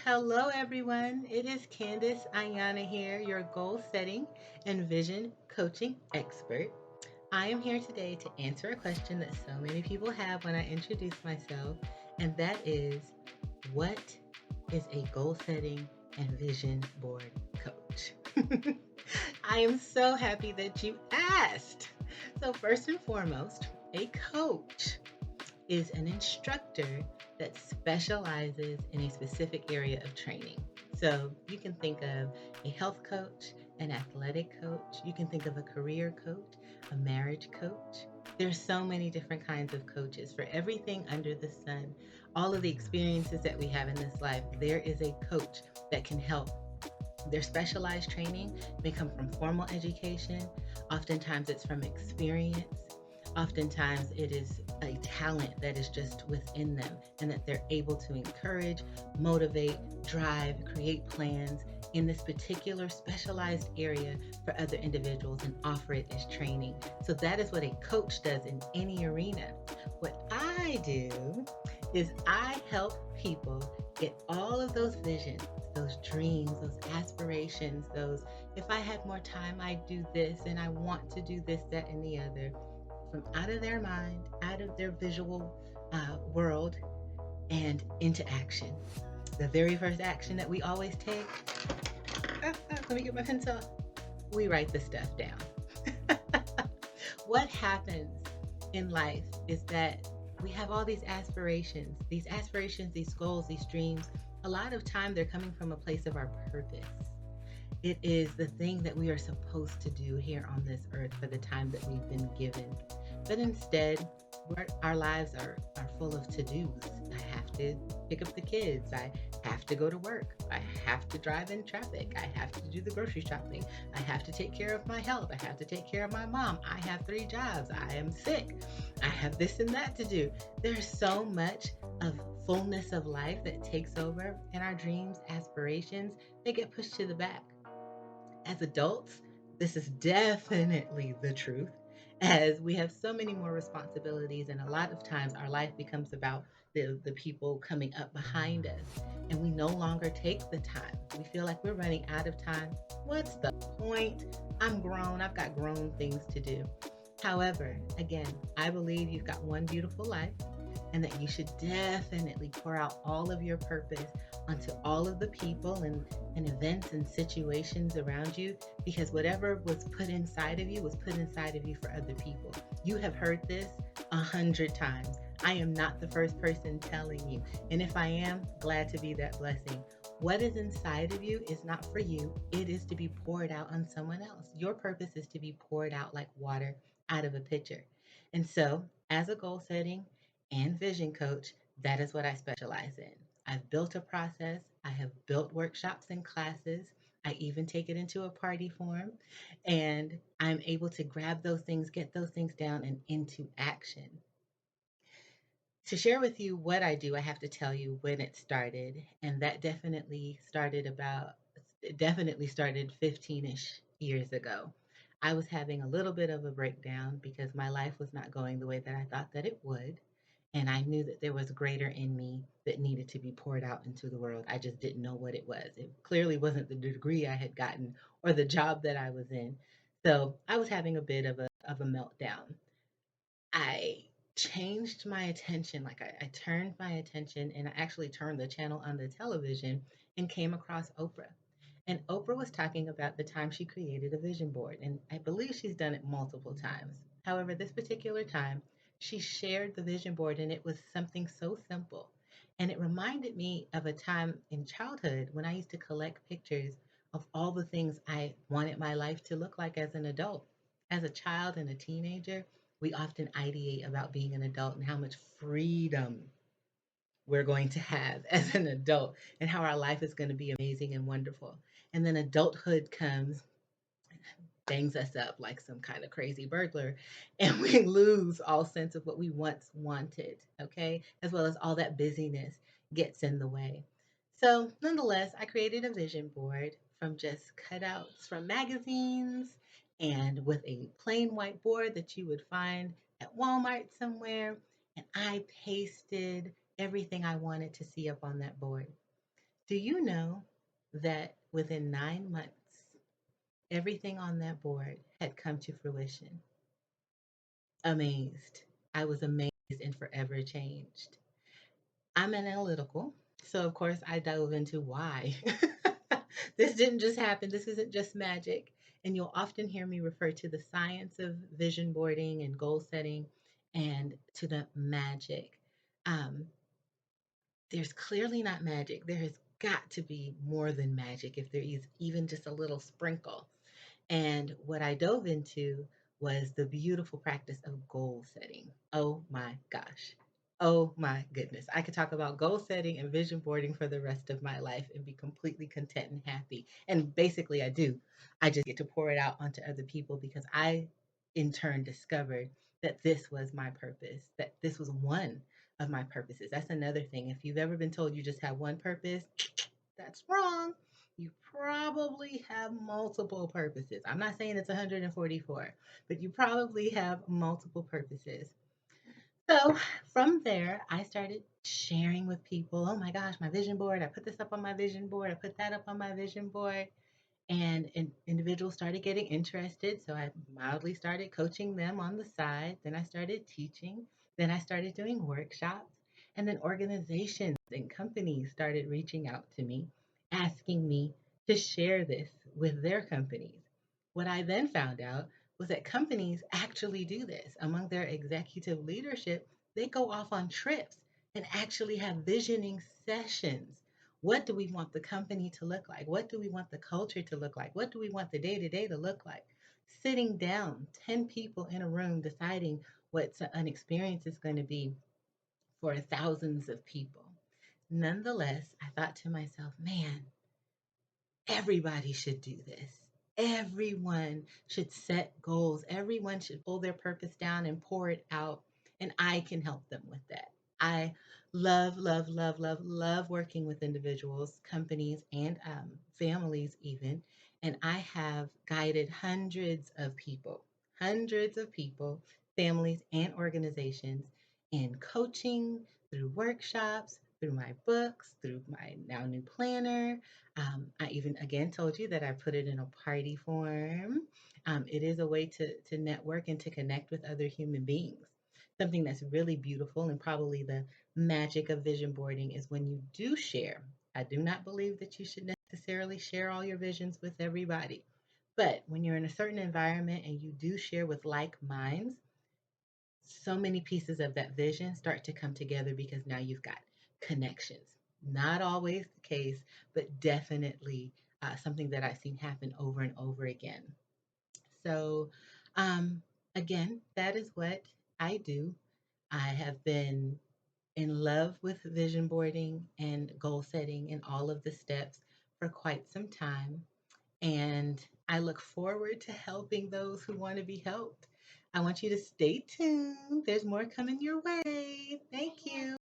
Hello, everyone. It is Candice Ayana here, your goal setting and vision coaching expert. I am here today to answer a question that so many people have when I introduce myself, and that is, what is a goal setting and vision board coach? I am so happy that you asked. So, first and foremost, a coach is an instructor that specializes in a specific area of training. So you can think of a health coach, an athletic coach, you can think of a career coach, a marriage coach. There's so many different kinds of coaches for everything under the sun. All of the experiences that we have in this life, there is a coach that can help. Their specialized training may come from formal education. Oftentimes, it's from experience. Oftentimes, it is a talent that is just within them and that they're able to encourage, motivate, drive, create plans in this particular specialized area for other individuals and offer it as training. So, that is what a coach does in any arena. What I do is I help people get all of those visions, those dreams, those aspirations, those, if I had more time, I'd do this and I want to do this, that, and the other, from out of their mind, out of their visual world, and into action. The very first action that we always take, let me get my pencil, we write the stuff down. What happens in life is that we have all these aspirations, these goals, these dreams. A lot of time they're coming from a place of our purpose. It is the thing that we are supposed to do here on this earth for the time that we've been given. But instead, our lives are full of to dos. I have to pick up the kids. I have to go to work. I have to drive in traffic. I have to do the grocery shopping. I have to take care of my health. I have to take care of my mom. I have 3 jobs. I am sick. I have this and that to do. There's so much of fullness of life that takes over, and our dreams, aspirations, they get pushed to the back. As adults, this is definitely the truth, as we have so many more responsibilities, and a lot of times our life becomes about the people coming up behind us, and we no longer take the time. We feel like we're running out of time. What's the point? I'm grown, I've got grown things to do. However, again, I believe you've got one beautiful life and that you should definitely pour out all of your purpose onto all of the people and events and situations around you, because whatever was put inside of you was put inside of you for other people. You have heard this 100 times. I am not the first person telling you. And if I am, glad to be that blessing. What is inside of you is not for you, it is to be poured out on someone else. Your purpose is to be poured out like water out of a pitcher. And so, as a goal setting and vision coach, that is what I specialize in. I've built a process, I have built workshops and classes. I even take it into a party form, and I'm able to grab those things, get those things down and into action. To share with you what I do, I have to tell you when it started, and that definitely started 15ish years ago. I was having a little bit of a breakdown because my life was not going the way that I thought that it would. And I knew that there was greater in me that needed to be poured out into the world. I just didn't know what it was. It clearly wasn't the degree I had gotten or the job that I was in. So I was having a bit of a meltdown. I changed my attention, like I turned my attention and I actually turned the channel on the television and came across Oprah. And Oprah was talking about the time she created a vision board. And I believe she's done it multiple times. However, this particular time, she shared the vision board and it was something so simple. And it reminded me of a time in childhood when I used to collect pictures of all the things I wanted my life to look like as an adult. As a child and a teenager, we often ideate about being an adult and how much freedom we're going to have as an adult and how our life is going to be amazing and wonderful. And then adulthood comes, bangs us up like some kind of crazy burglar, and we lose all sense of what we once wanted, okay? As well as all that busyness gets in the way. So, nonetheless, I created a vision board from just cutouts from magazines and with a plain white board that you would find at Walmart somewhere. And I pasted everything I wanted to see up on that board. Do you know that within 9 months, everything on that board had come to fruition? Amazed. I was amazed and forever changed. I'm analytical. So, of course, I dove into why. This didn't just happen. This isn't just magic. And you'll often hear me refer to the science of vision boarding and goal setting and to the magic. Um, there's clearly not magic. There has got to be more than magic if there is even just a little sprinkle. And what I dove into was the beautiful practice of goal setting. Oh my gosh. Oh my goodness. I could talk about goal setting and vision boarding for the rest of my life and be completely content and happy. And basically, I do. I just get to pour it out onto other people because I, in turn, discovered that this was my purpose, that this was one of my purposes. That's another thing. If you've ever been told you just have one purpose, that's wrong. You probably have multiple purposes. I'm not saying it's 144, but you probably have multiple purposes. So from there, I started sharing with people, oh my gosh, my vision board. I put this up on my vision board. I put that up on my vision board. And individuals started getting interested. So I mildly started coaching them on the side. Then I started teaching. Then I started doing workshops. And then organizations and companies started reaching out to me, asking me to share this with their companies. What I then found out was that companies actually do this. Among their executive leadership, they go off on trips and actually have visioning sessions. What do we want the company to look like? What do we want the culture to look like? What do we want the day to day to look like? Sitting down, 10 people in a room deciding what an experience is going to be for thousands of people. Nonetheless, I thought to myself, man, everybody should do this. Everyone should set goals. Everyone should pull their purpose down and pour it out. And I can help them with that. I love, love, love, love, love working with individuals, companies, and families, even. And I have guided hundreds of people, families, and organizations in coaching, through workshops, through my books, through my now new planner. I even again told you that I put it in a party form. It is a way to network and to connect with other human beings. Something that's really beautiful and probably the magic of vision boarding is when you do share. I do not believe that you should necessarily share all your visions with everybody. But when you're in a certain environment and you do share with like minds, so many pieces of that vision start to come together because now you've got connections. Not always the case, but definitely something that I've seen happen over and over again. So, um, again, that is what I do. I have been in love with vision boarding and goal setting and all of the steps for quite some time. And I look forward to helping those who want to be helped. I want you to stay tuned. There's more coming your way. Thank you.